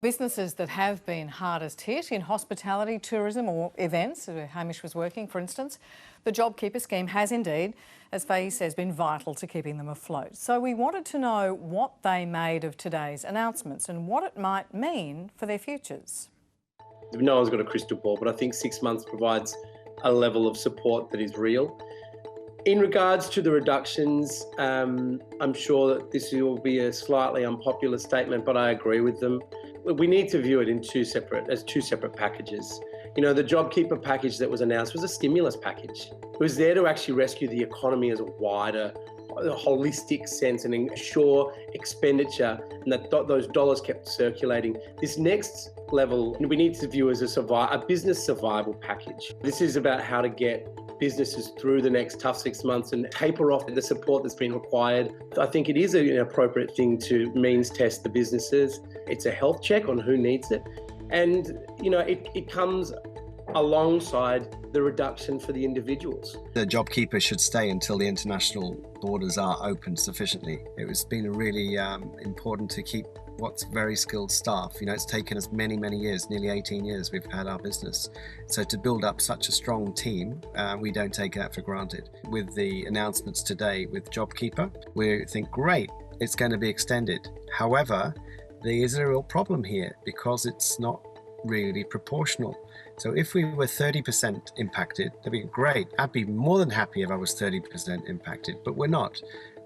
Businesses that have been hardest hit in hospitality, tourism or events, where Hamish was working, for instance, the JobKeeper scheme has indeed, as Faye says, been vital to keeping them afloat. So we wanted to know what they made of today's announcements and what it might mean for their futures. No one's got a crystal ball, but I think 6 months provides a level of support that is real. In regards to the reductions, I'm sure that this will be a slightly unpopular statement, but I agree with them. We need to view it in two separate packages. You know, the JobKeeper package that was announced was a stimulus package. It was there to actually rescue the economy as a wider, holistic sense and ensure expenditure and that those dollars kept circulating. This next level, we need to view as a business survival package. This is about how to get businesses through the next tough 6 months and taper off the support that's been required. I think it is an appropriate thing to means test the businesses. It's a health check on who needs it. And, you know, it comes alongside the reduction for the individuals. The JobKeeper should stay until the international borders are open sufficiently. It's been really important to keep what's very skilled staff. You know, it's taken us many years, nearly 18 years we've had our business. So to build up such a strong team, we don't take that for granted. With the announcements today with JobKeeper, we think, great, it's going to be extended. However, there is a real problem here because it's not really proportional. So if we were 30% impacted, that'd be great. I'd be more than happy if I was 30% impacted, but we're not.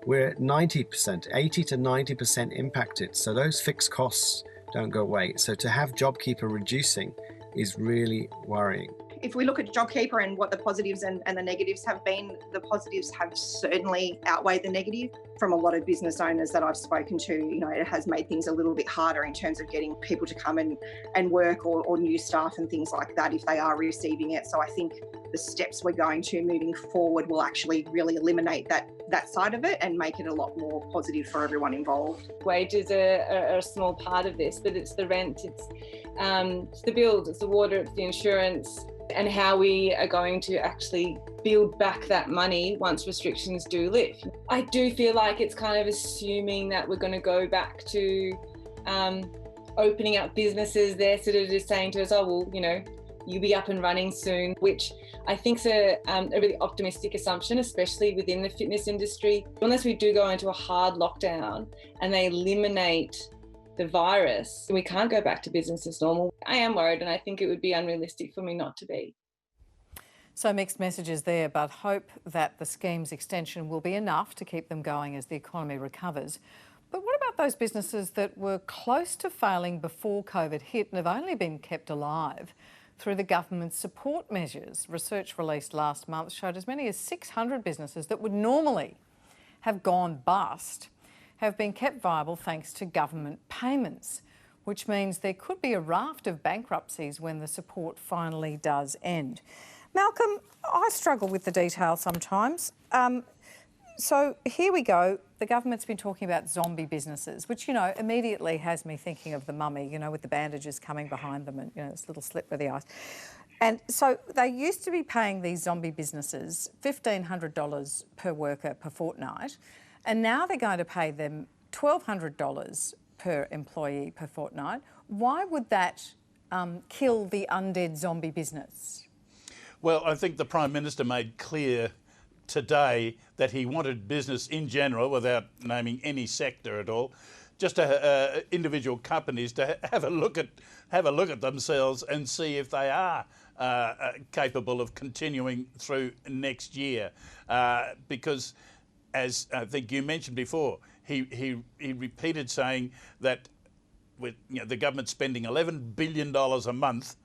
We're at 90%, 80 to 90% impacted. So those fixed costs don't go away. So to have JobKeeper reducing is really worrying. If we look at JobKeeper and what the positives and the negatives have been, the positives have certainly outweighed the negative. From a lot of business owners that I've spoken to, you know, it has made things a little bit harder in terms of getting people to come and work or new staff and things like that if they are receiving it. So I think the steps we're going to moving forward will actually really eliminate that side of it and make it a lot more positive for everyone involved. Wages are a small part of this, but it's the rent, it's the bills, it's the water, it's the insurance, and how we are going to actually build back that money once restrictions do lift. I do feel like it's kind of assuming that we're going to go back to opening up businesses. They're sort of just saying to us, oh, well, you know, you'll be up and running soon, which I think is a really optimistic assumption, especially within the fitness industry. Unless we do go into a hard lockdown and they eliminate the virus, we can't go back to business as normal. I am worried, and I think it would be unrealistic for me not to be. So mixed messages there, but hope that the scheme's extension will be enough to keep them going as the economy recovers. But what about those businesses that were close to failing before COVID hit and have only been kept alive through the government's support measures? Research released last month showed as many as 600 businesses that would normally have gone bust have been kept viable thanks to government payments, which means there could be a raft of bankruptcies when the support finally does end. Malcolm, I struggle with the detail sometimes. So here we go. The government's been talking about zombie businesses, which, you know, immediately has me thinking of the mummy, you know, with the bandages coming behind them and, you know, this little slit with the eyes. And so they used to be paying these zombie businesses $1,500 per worker per fortnight, and now they're going to pay them $1,200 per employee per fortnight. Why would that kill the undead zombie business? Well, I think the Prime Minister made clear today that he wanted business in general, without naming any sector at all, just individual companies to have a look at themselves and see if they are capable of continuing through next year, because, as I think you mentioned before, he repeated saying that with, you know, the government spending $11 billion a month,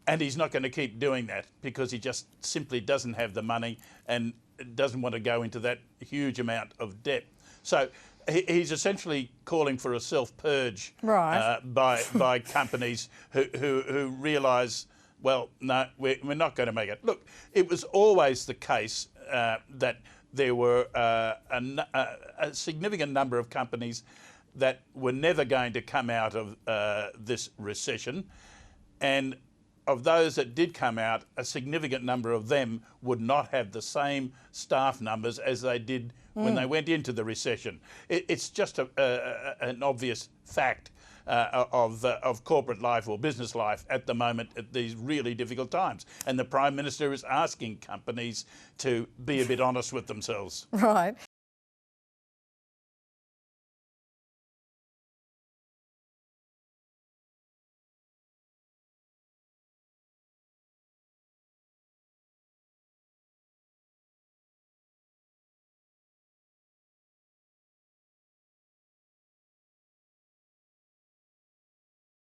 and he's not going to keep doing that because he just simply doesn't have the money and doesn't want to go into that huge amount of debt. So he's essentially calling for a self-purge, right, by companies who realise, well, no, we're not going to make it. Look, it was always the case that there were a significant number of companies that were never going to come out of this recession, and of those that did come out, a significant number of them would not have the same staff numbers as they did when they went into the recession. It's just an obvious fact. of corporate life or business life at the moment at these really difficult times. And the Prime Minister is asking companies to be a bit honest with themselves. Right.